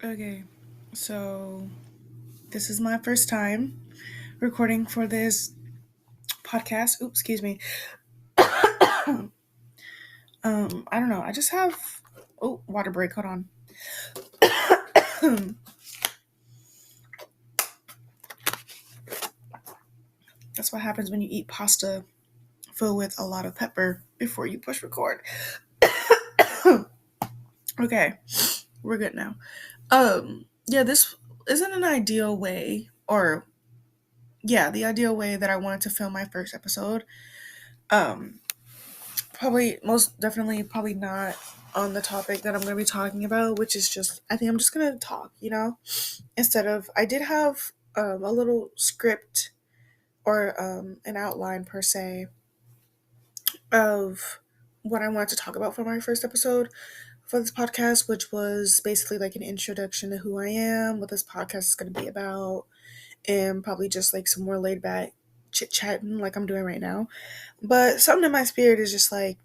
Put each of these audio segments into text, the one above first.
Okay, so this is my first time recording for this podcast. Oops, excuse me. I don't know. I just have water break. Hold on. That's what happens when you eat pasta filled with a lot of pepper before you push record. Okay, we're good now. Yeah, this isn't an ideal way, or yeah, the ideal way that I wanted to film my first episode. Um, Probably, most definitely, probably not on the topic that I'm going to be talking about, which is just, I think I'm just going to talk, instead of, I did have a little script or an outline per se of what I wanted to talk about for my first episode for this podcast, which was basically like an introduction to who I am, what this podcast is going to be about, and probably just like some more laid back chit chatting like I'm doing right now. But something in my spirit is just like,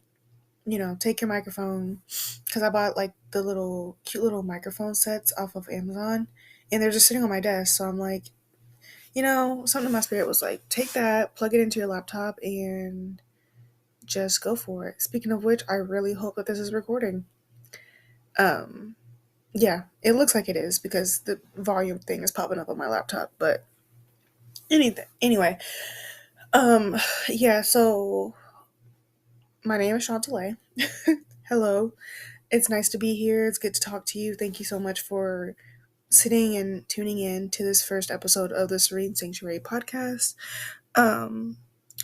take your microphone, because I bought like the little cute little microphone sets off of Amazon, and they're just sitting on my desk. So I'm like, something in my spirit was like, take that, plug it into your laptop, and just go for it. Speaking of which, I really hope that this is recording. Um, yeah, it looks like it is because the volume thing is popping up on my laptop. But anyway, um, yeah. So my name is Chawnta'le. Hello. It's nice to be here. It's good to talk to you. Thank you so much for sitting and tuning in to this first episode of the Serene Sanctuary Podcast. Um,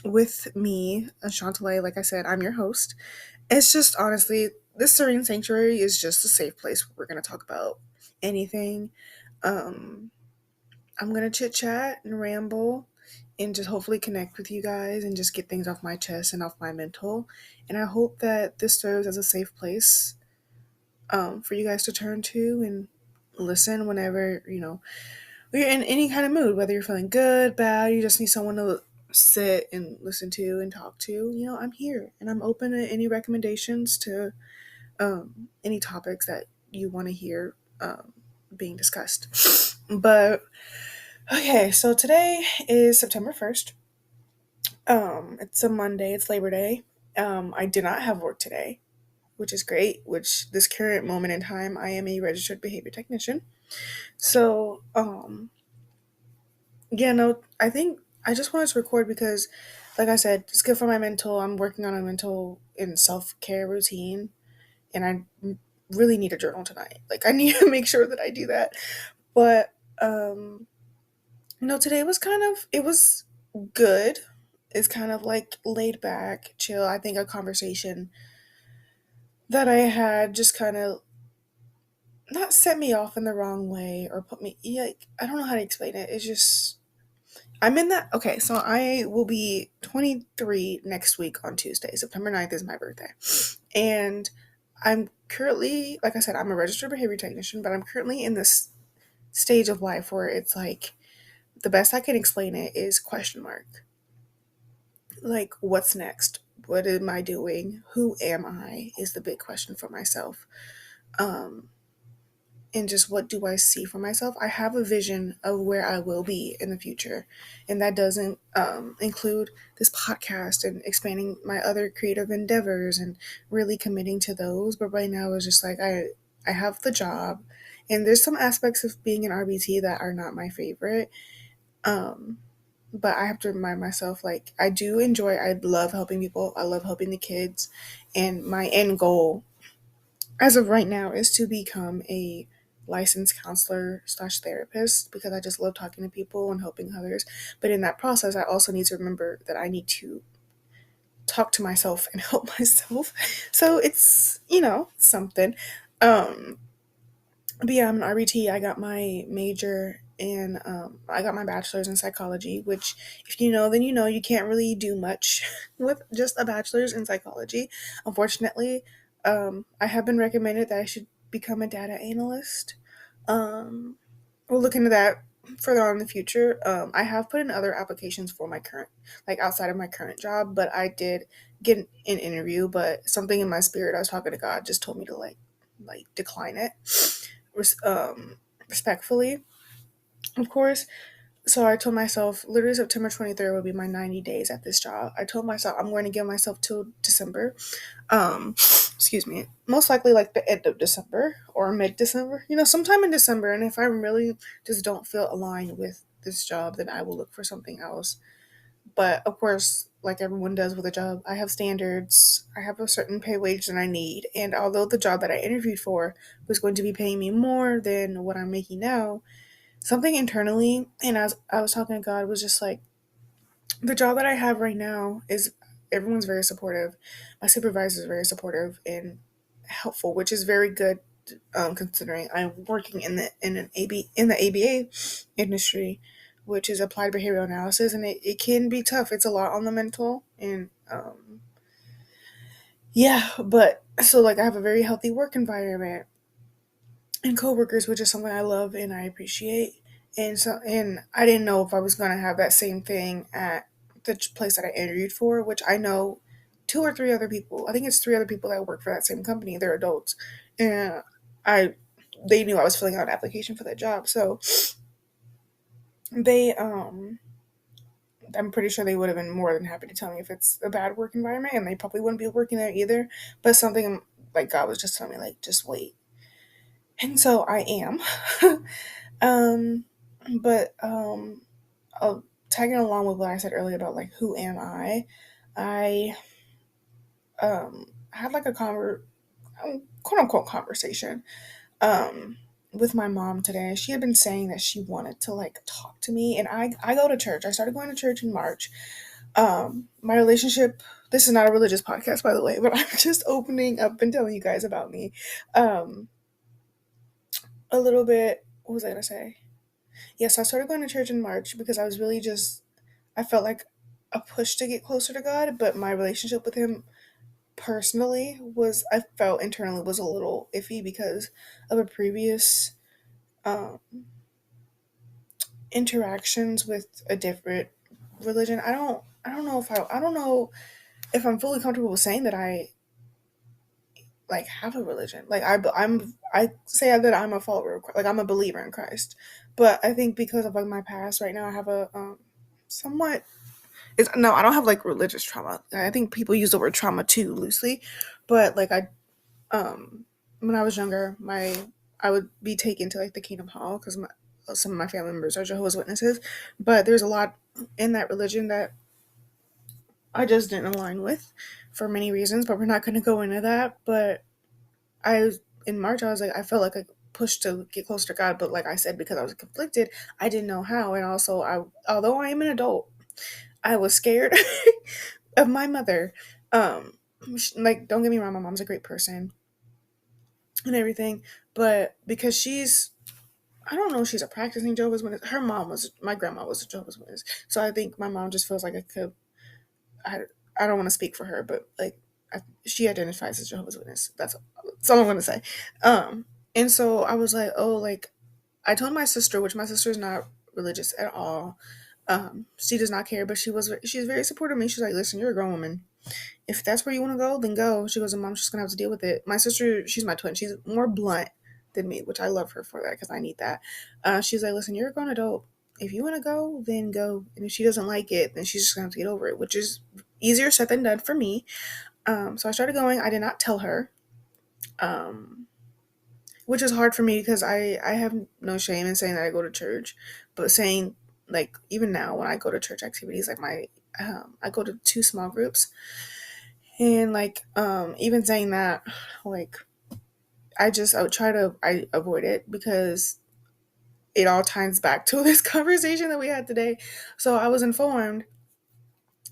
with me, Chawnta'le, like I said, I'm your host. It's just honestly, this Serene Sanctuary is just a safe place where we're going to talk about anything. Um, I'm going to chit chat and ramble and just hopefully connect with you guys and just get things off my chest and off my mental. And I hope that this serves as a safe place for you guys to turn to and listen whenever, you're in any kind of mood, whether you're feeling good, bad, you just need someone to sit and listen to and talk to. I'm here and I'm open to any recommendations to any topics that you want to hear being discussed. But okay, so today is September 1st. It's a Monday, it's Labor Day. I did not have work today, which is great, which this current moment in time, I am a registered behavior technician. So, yeah, no, I think I just wanted to record because, like I said, it's good for my mental. I'm working on a mental and self care routine, and really need a journal tonight. Like, I need to make sure that I do that. But, today was it was good. It's kind of like laid back, chill. I think a conversation that I had just kind of not set me off in the wrong way or put me, yeah, like, I don't know how to explain it. It's just, I'm in that. Okay, so I will be 23 next week on Tuesday. September 9th is my birthday. And I'm currently, like I said, I'm a registered behavior technician, but I'm currently in this stage of life where it's like, the best I can explain it is question mark. Like, what's next? What am I doing? Who am I? Is the big question for myself. Um, and just what do I see for myself? I have a vision of where I will be in the future, and that doesn't include this podcast and expanding my other creative endeavors and really committing to those. But right now, it's just like I have the job, and there's some aspects of being an RBT that are not my favorite. Um, but I have to remind myself, like, I love helping people. I love helping the kids, and my end goal as of right now is to become a licensed counselor slash therapist because I just love talking to people and helping others. But in that process, I also need to remember that I need to talk to myself and help myself. So it's, something. Um, but yeah, I'm an RBT. I got my major and I got my bachelor's in psychology, which if you know, then you can't really do much with just a bachelor's in psychology. Unfortunately, I have been recommended that I should become a data analyst. Um, we'll look into that further on in the future. I have put in other applications for my current, like outside of my current job, but I did get an interview, but something in my spirit, I was talking to God, just told me to like decline it. respectfully, of course. So I told myself literally September 23rd would be my 90 days at this job. I told myself I'm going to give myself till December. Excuse me. Most likely like the end of December or mid-December. Sometime in December. And if I really just don't feel aligned with this job, then I will look for something else. But of course, like everyone does with a job, I have standards. I have a certain pay wage that I need. And although the job that I interviewed for was going to be paying me more than what I'm making now, something internally, and as I was talking to God, was just like, the job that I have right now is everyone's very supportive. My supervisor is very supportive and helpful, which is very good, considering I'm working in the ABA industry, which is applied behavioral analysis, and it can be tough. It's a lot on the mental and yeah, but so like I have a very healthy work environment and coworkers, which is something I love and I appreciate. And I didn't know if I was gonna have that same thing at the place that I interviewed for, which I know two or three other people. I think it's three other people that work for that same company. They're adults, and I they knew I was filling out an application for that job, so they I'm pretty sure they would have been more than happy to tell me if it's a bad work environment, and they probably wouldn't be working there either. But something like God was just telling me like just wait, and so I am. Um, but tagging along with what I said earlier about like who am I had like a quote unquote conversation um with my mom today. She had been saying that she wanted to like talk to me, and I go to church. I started going to church in March. My relationship. This is not a religious podcast, by the way, but I'm just opening up and telling you guys about me. Um, a little bit. What was I gonna say? Yes, I started going to church in March because I was really just, I felt like a push to get closer to God, but my relationship with Him personally I felt internally was a little iffy because of a previous um, interactions with a different religion. I don't know if I'm fully comfortable with saying that I like have a religion. Like I say that I'm a follower of Christ, like I'm a believer in Christ, but I think because of like my past right now, I have a somewhat no, I don't have like religious trauma. I think people use the word trauma too loosely, but like when I was younger, I would be taken to like the Kingdom Hall because some of my family members are Jehovah's Witnesses, but there's a lot in that religion that I just didn't align with for many reasons. But we're not going to go into that. But in March, I was like, I felt like a push to get closer to God, but like I said, because I was conflicted, I didn't know how, and also although I am an adult, I was scared of my mother. Like, don't get me wrong, my mom's a great person and everything, but because I don't know if she's a practicing Jehovah's Witness. My grandma was a Jehovah's Witness. So I think my mom just feels like I, I don't want to speak for her, but like, she identifies as Jehovah's Witness. That's all I'm going to say. And so I was like, oh, like, I told my sister, which my sister is not religious at all. She does not care, but she's very supportive of me. She's like, listen, you're a grown woman. If that's where you want to go, then go. She goes, and mom's just gonna have to deal with it. My sister, she's my twin. She's more blunt than me, which I love her for that because I need that. She's like, listen, you're a grown adult. If you want to go, then go. And if she doesn't like it, then she's just gonna have to get over it, which is easier said than done for me. So I started going. I did not tell her, um, which is hard for me because I have no shame in saying that I go to church, but saying like even now when I go to church activities, like I go to two small groups, and like even saying that, like I would try to I avoid it because it all ties back to this conversation that we had today. So I was informed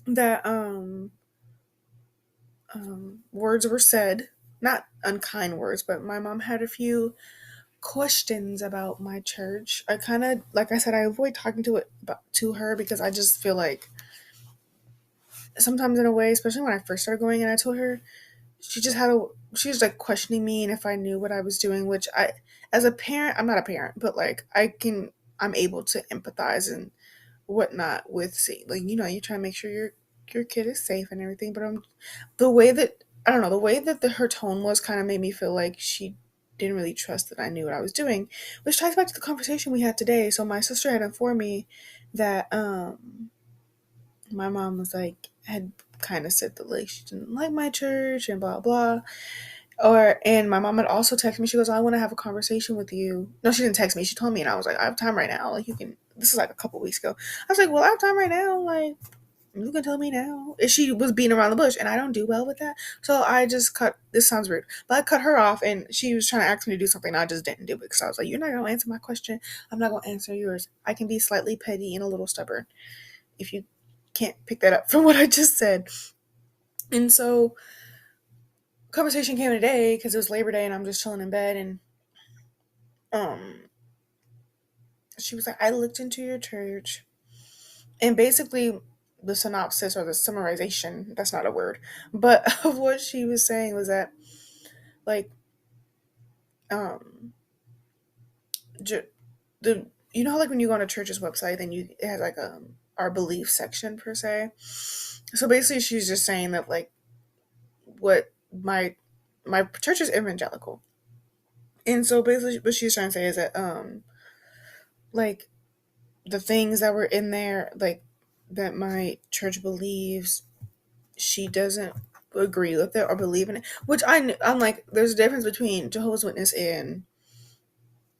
that words were said, not unkind words, but my mom had a few questions about my church. I kind of, like I said, I avoid talking to her because I just feel like sometimes in a way, especially when I first started going, and I told her, she was like questioning me and if I knew what I was doing, which as a parent, I'm not a parent, but like I'm able to empathize and whatnot with, see, like, you try to make sure your kid is safe and everything, but the way that I don't know, the way that her tone was kind of made me feel like she didn't really trust that I knew what I was doing, which ties back to the conversation we had today. So my sister had informed me that my mom was like, had kind of said that like she didn't like my church and blah blah. And my mom had also texted me. She goes, "I want to have a conversation with you." No, she didn't text me. She told me, and I was like, "I have time right now. Like, you can." This is like a couple weeks ago. I was like, "Well, I have time right now. Like, you can tell me now." And she was beating around the bush, and I don't do well with that. So I just cut. This sounds rude, but I cut her off, and she was trying to ask me to do something, and I just didn't do it because I was like, "You're not gonna answer my question. I'm not gonna answer yours." I can be slightly petty and a little stubborn. If you can't pick that up from what I just said, and so conversation came today because it was Labor Day, and I'm just chilling in bed, and um she was like, "I looked into your church," and basically the synopsis or the summarization, that's not a word, but of what she was saying was that like um ju- the you know how like when you go on a church's website, then it has like our belief section per se. So basically she's just saying that like what my church is evangelical, and so basically what she's trying to say is that like the things that were in there, like that my church believes, she doesn't agree with it or believe in it. Which I'm like, there's a difference between Jehovah's Witness and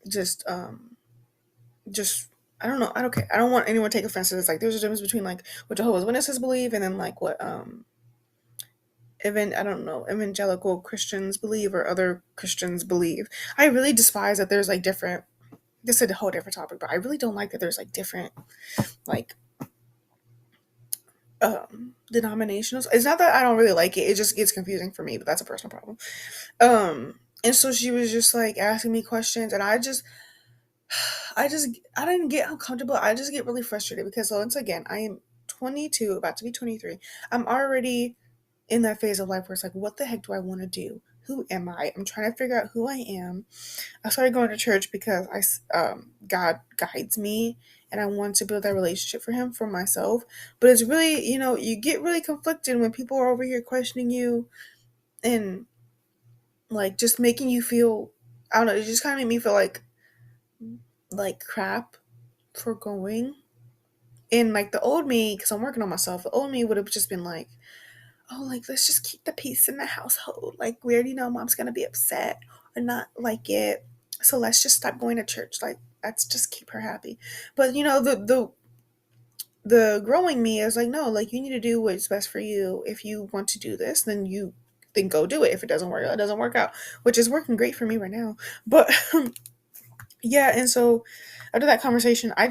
just just I don't know. I don't care. I don't want anyone to take offense to this. Like, there's a difference between like what Jehovah's Witnesses believe and then like what even I don't know, evangelical Christians believe or other Christians believe. I really despise that there's like different. This is a whole different topic, but I really don't like that there's like different like denominationals. It's not that I don't really like it, it just gets confusing for me, but that's a personal problem. And so she was just like asking me questions, and I didn't get uncomfortable. I just get really frustrated because once again, I am 22, about to be 23. I'm already in that phase of life where it's like, what the heck do I want to do? Who am I? I'm trying to figure out who I am. I started going to church because God guides me, and I want to build that relationship for Him for myself. But it's really, you get really conflicted when people are over here questioning you and like just making you feel. I don't know. It just kind of made me feel like crap for going. And like the old me, because I'm working on myself, the old me would have just been like, "Oh, like let's just keep the peace in the household. Like we already know mom's gonna be upset or not like it, so let's just stop going to church. Like let's just keep her happy." But the growing me is like, no, like you need to do what's best for you. If you want to do this, then go do it. If it doesn't work out, it doesn't work out, which is working great for me right now. But yeah, and so after that conversation, I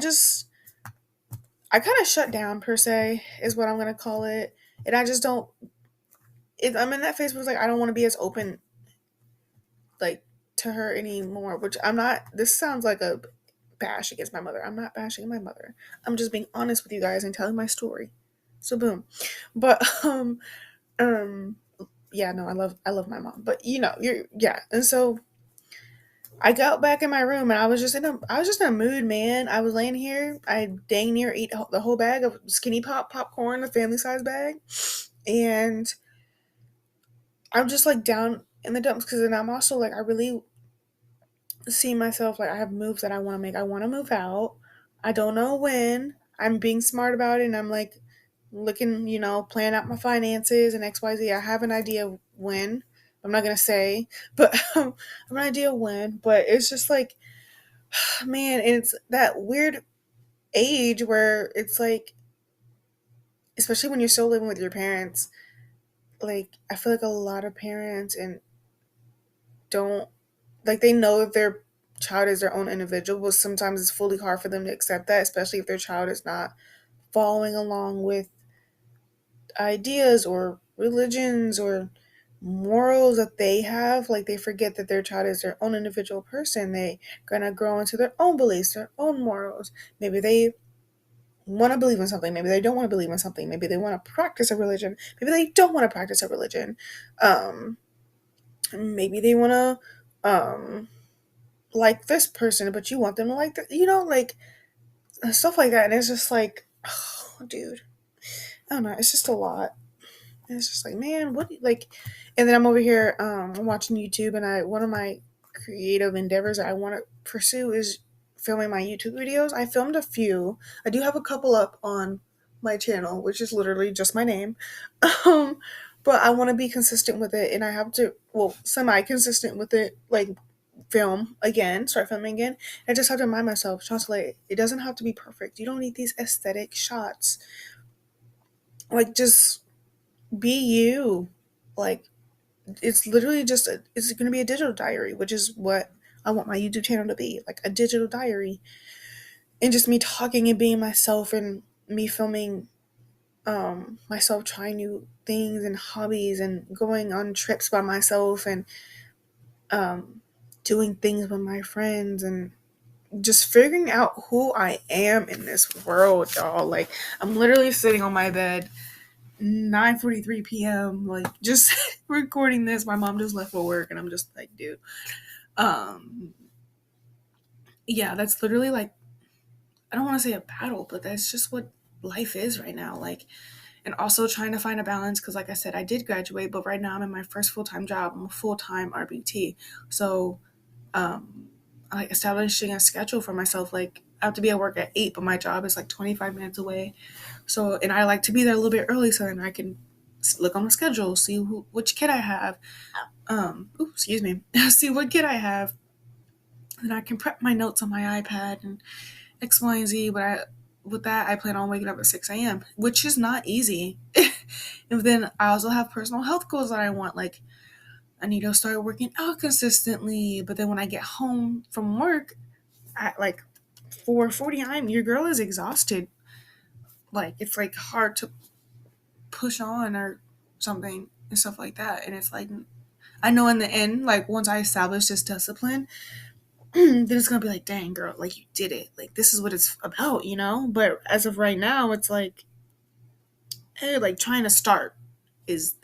kind of shut down per se is what I'm gonna call it, and I just don't. I'm in that phase where it's like I don't want to be as open like to her anymore. Which I'm not. This sounds like a bash against my mother. I'm not bashing my mother. I'm just being honest with you guys and telling my story. So boom. But um yeah, no, I love my mom. But yeah. And so I got back in my room and I was just in a mood, man. I was laying here. I dang near ate the whole bag of skinny popcorn, the family size bag, and I'm just like down in the dumps because then I'm also like I really see myself like I have moves that I want to make. I want to move out. I don't know when. I'm being smart about it, and I'm like looking, planning out my finances and XYZ. I have an idea when. I'm not gonna say, but I have an idea when. But it's just like, man, and it's that weird age where it's like, especially when you're still living with your parents. Like I feel like a lot of parents and don't like they know that their child is their own individual, but sometimes it's fully hard for them to accept that, especially if their child is not following along with ideas or religions or morals that they have. Like they forget that their child is their own individual person. They gonna grow into their own beliefs, their own morals. Maybe they want to believe in something, maybe they don't want to believe in something, maybe they want to practice a religion, maybe they don't want to practice a religion, um maybe they want to like this person, but you want them to like that, like stuff like that. And it's just like, oh, dude, I don't know. It's just a lot. And it's just like, man, what, like, and then I'm over here, I'm watching YouTube, and one of my creative endeavors that I want to pursue is filming my YouTube videos. I filmed a few. I do have a couple up on my channel, which is literally just my name. Um, but I want to be consistent with it, and I have to, well, semi-consistent with it, like film again, start filming again. I just have to remind myself, Chawnta'le, it doesn't have to be perfect. You don't need these aesthetic shots. Like, just be you. Like, it's literally just it's going to be a digital diary, which is what I want my YouTube channel to be, like a digital diary, and just me talking and being myself, and me filming myself trying new things and hobbies and going on trips by myself, and um doing things with my friends, and just figuring out who I am in this world, y'all. Like, I'm literally sitting on my bed 9:43 p.m. like just recording this. My mom just left for work, and I'm just like, dude, um yeah, that's literally like, I don't want to say a battle, but that's just what life is right now. Like, and also trying to find a balance, because like I said, I did graduate, but right now I'm in my first full-time job. I'm a full-time RBT. So like establishing a schedule for myself, like I have to be at work at 8, but my job is like 25 minutes away. So, and I like to be there a little bit early so then I can look on the schedule, see which kid I have, excuse me, see what kid I have, and I can prep my notes on my iPad and X, Y, and Z. But with that, I plan on waking up at 6 a.m., which is not easy. And then I also have personal health goals that I want. Like, I need to start working out consistently. But then when I get home from work at like 4:40, your girl is exhausted. Like, it's like hard to push on or something and stuff like that. And it's like, I know in the end, like once I establish this discipline, then it's gonna be like, dang girl, like you did it. Like, this is what it's about, you know? But as of right now, it's like, hey, like trying to start is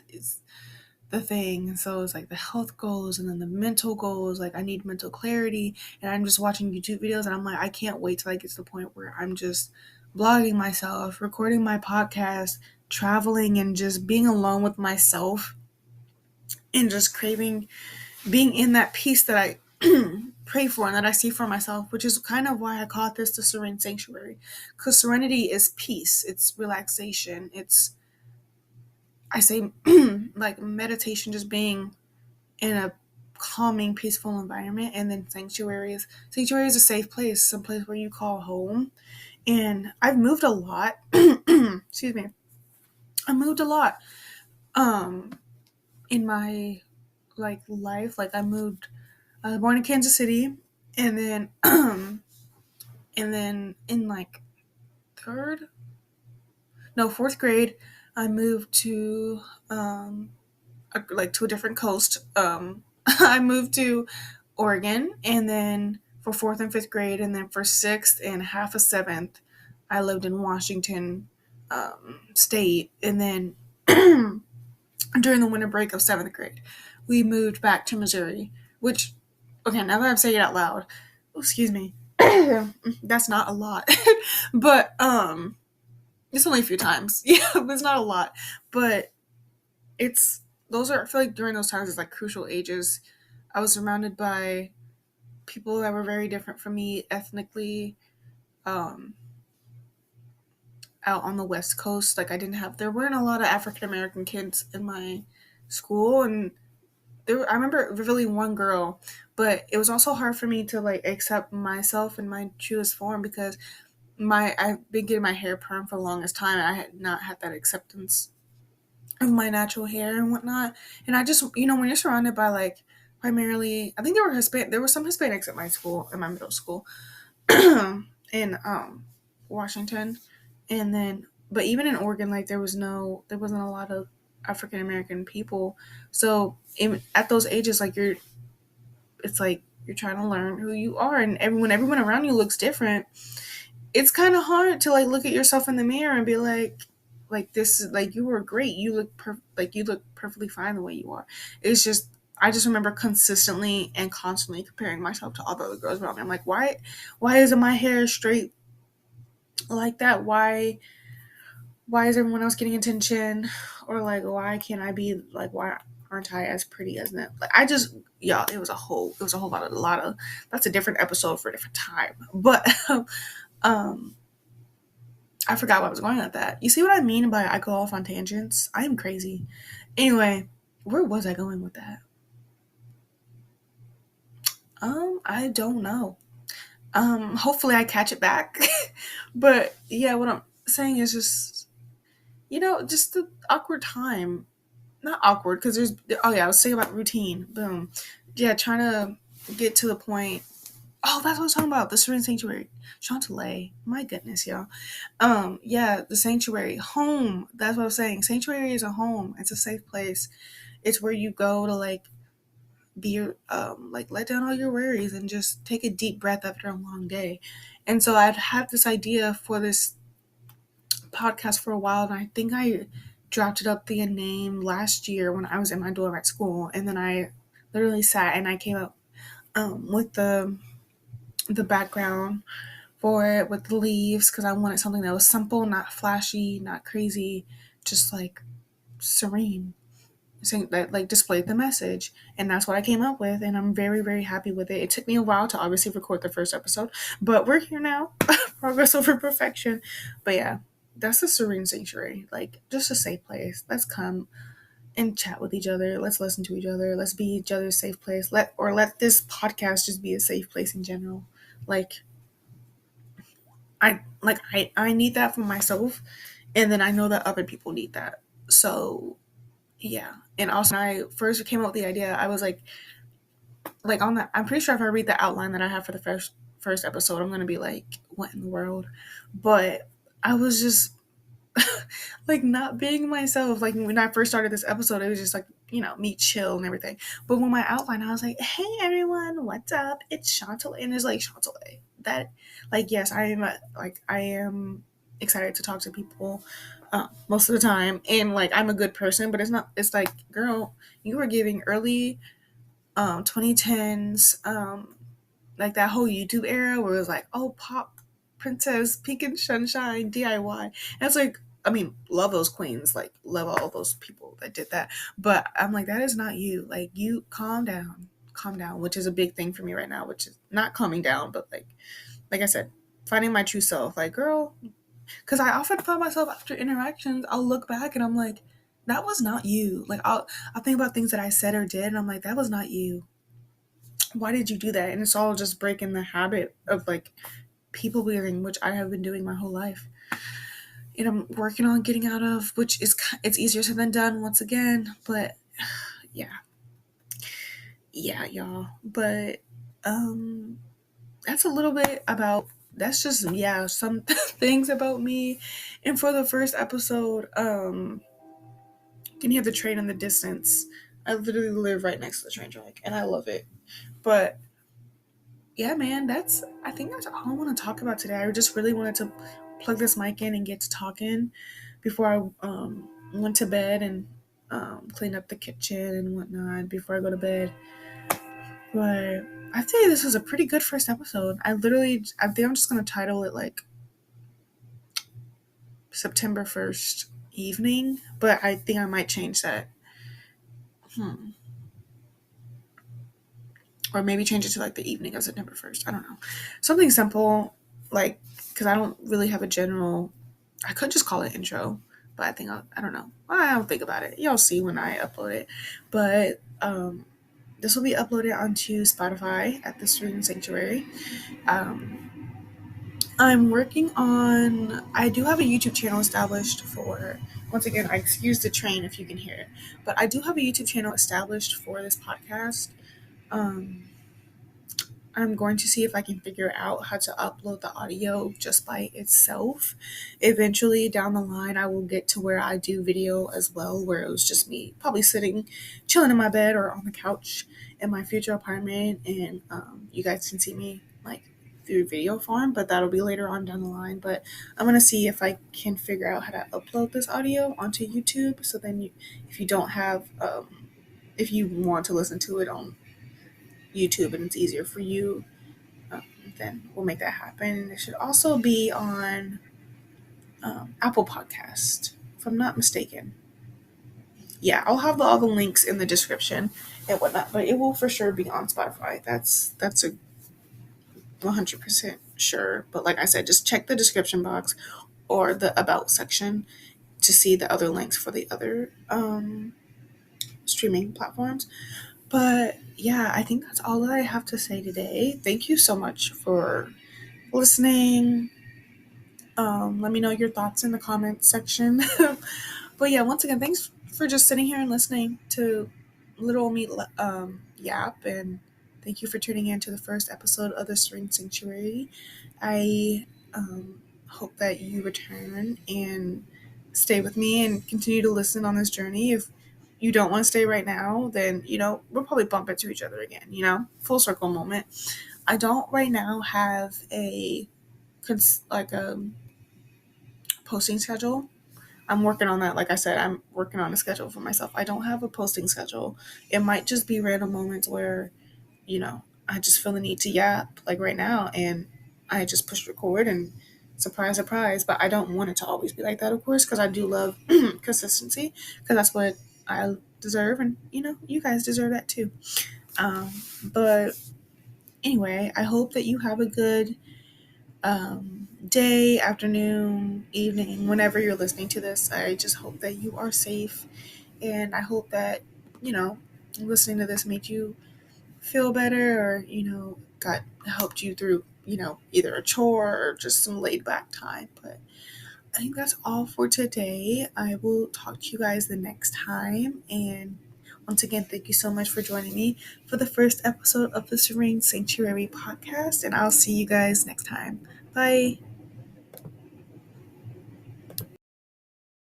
the thing. And so it's like the health goals and then the mental goals. Like, I need mental clarity, and I'm just watching YouTube videos, and I'm like, I can't wait till I get to the point where I'm just blogging myself, recording my podcast, traveling, and just being alone with myself, and just craving being in that peace that I pray for and that I see for myself, which is kind of why I call this the Serene Sanctuary. Because serenity is peace, it's relaxation, it's, I say, like meditation, just being in a calming, peaceful environment. And then sanctuary is a safe place, some place where you call home. And I've moved a lot. Excuse me. I moved a lot in my like life. Like, I was born in Kansas City, and then in like fourth grade, I moved to to a different coast. I moved to Oregon, and then for fourth and fifth grade, and then for sixth and half of seventh, I lived in Washington State, and then during the winter break of seventh grade, we moved back to Missouri. Which, okay, now that I'm saying it out loud, excuse me, that's not a lot, but it's only a few times. Yeah, it's not a lot, but it's those are, I feel like during those times it's like crucial ages. I was surrounded by people that were very different from me ethnically. Um, Out on the West Coast, like there weren't a lot of African American kids in my school, and I remember really one girl, but it was also hard for me to like accept myself in my truest form, because I've been getting my hair perm for the longest time, and I had not had that acceptance of my natural hair and whatnot. And I just, when you're surrounded by like primarily, I think there were some Hispanics at my school, in my middle school, in Washington, and then, but even in Oregon, like there wasn't a lot of African American people. So at those ages, like it's like you're trying to learn who you are, and everyone around you looks different. It's kind of hard to like look at yourself in the mirror and be like this is like, you were great, you look you look perfectly fine the way you are. It's just, I just remember consistently and constantly comparing myself to all the other girls around me. I'm like, why isn't my hair straight like that? Why is everyone else getting attention? Or like, why can't I be like, why aren't I as pretty as them? Like I just y'all, it was a whole lot of that's a different episode for a different time. But um I forgot what I was going at that. You see what I mean by I go off on tangents? I am crazy. Anyway, where was I going with that? I don't know. Hopefully I catch it back. But yeah, what I'm saying is just just the awkward time. Not awkward because there's oh yeah, I was saying about routine. Boom. Yeah, trying to get to the point. Oh, that's what I was talking about. The Serene Sanctuary. Chawnta'le. My goodness, y'all. Yeah, the sanctuary. Home. That's what I was saying. Sanctuary is a home. It's a safe place. It's where you go to like be like let down all your worries and just take a deep breath after a long day. And so I'd had this idea for this podcast for a while, and I think I drafted up the name last year when I was in my dorm at school, and then I literally sat and I came up with the background for it with the leaves because I wanted something that was simple, not flashy, not crazy, just like serene, saying that like displayed the message. And that's what I came up with, and I'm very very happy with it. It took me a while to obviously record the first episode, but we're here now. Progress over perfection. But yeah, that's the Serene Sanctuary, like just a safe place. Let's come and chat with each other, let's listen to each other, let's be each other's safe place, let this podcast just be a safe place in general. Like I need that for myself, and then I know that other people need that. So yeah. And also when I first came up with the idea, I was like on that, I'm pretty sure if I read the outline that I have for the first episode, I'm gonna be like, what in the world? But I was just like not being myself. Like when I first started this episode, it was just like, me chill and everything. But when my outline, I was like, hey everyone, what's up? It's Chawnta'le. And it's like Chawnta'le. That, like, yes, I am excited to talk to people most of the time. And like, I'm a good person, but it's like, girl, you were giving early 2010s, like that whole YouTube era where it was like, oh, pop princess, pink and sunshine, DIY. And it's like, I mean, love those queens, like love all those people that did that. But I'm like, that is not you. Like you calm down, which is a big thing for me right now, which is not calming down, but like I said, finding my true self. Like, girl, because I often find myself after interactions, I'll look back and I'm like, that was not you. Like I'll think about things that I said or did, and I'm like, that was not you. Why did you do that? And it's all just breaking the habit of like people pleasing, which I have been doing my whole life. And I'm working on getting out of, which is it's easier said than done once again. But yeah, y'all. But that's a little bit about. That's just some things about me. And for the first episode, can you hear the train in the distance? I literally live right next to the train track, and I love it. But yeah, man, I think that's all I want to talk about today. I just really wanted to plug this mic in and get to talking before I went to bed and clean up the kitchen and whatnot before I go to bed. But I think this was a pretty good first episode. I think I'm just gonna title it like September 1st evening, but I think I might change that. Or maybe change it to like the evening of September 1st. I don't know. Something simple, like, because I don't really have a general, I could just call it intro, but I don't know. I don't think about it. You'll see when I upload it. But this will be uploaded onto Spotify at the Serene Sanctuary. Um, I do have a YouTube channel established for, once again, I excuse the train if you can hear it, but I do have a YouTube channel established for this podcast. Um, I'm going to see if I can figure out how to upload the audio just by itself. Eventually, down the line, I will get to where I do video as well, where it was just me probably sitting, chilling in my bed or on the couch in my future apartment, and you guys can see me like through video form, but that'll be later on down the line. But I'm going to see if I can figure out how to upload this audio onto YouTube, so then if you don't have, if you want to listen to it on YouTube and it's easier for you, then we'll make that happen. It should also be on Apple Podcast, if I'm not mistaken. yeah, I'll have all the links in the description and whatnot, but it will for sure be on Spotify. That's a 100% sure. But like I said, just check the description box or the about section to see the other links for the other streaming platforms. But yeah, I think that's all that I have to say today. Thank you so much for listening. Let me know your thoughts in the comments section. But yeah, once again, thanks for just sitting here and listening to little me yap, and thank you for tuning in to the first episode of the Serene Sanctuary. I hope that you return and stay with me and continue to listen on this journey. If you don't want to stay right now, then we'll probably bump into each other again. Full circle moment. I don't right now have a like a posting schedule. I'm working on that. Like I said, I'm working on a schedule for myself. I don't have a posting schedule. It might just be random moments where, I just feel the need to yap, like right now, and I just push record and surprise, surprise. But I don't want it to always be like that, of course, because I do love consistency, because that's what I deserve, and you guys deserve that too. But anyway, I hope that you have a good day, afternoon, evening, whenever you're listening to this. I just hope that you are safe, and I hope that, listening to this made you feel better, or, got helped you through, either a chore or just some laid back time. But I think that's all for today. I will talk to you guys the next time. And once again, thank you so much for joining me for the first episode of the Serene Sanctuary Podcast. And I'll see you guys next time. Bye.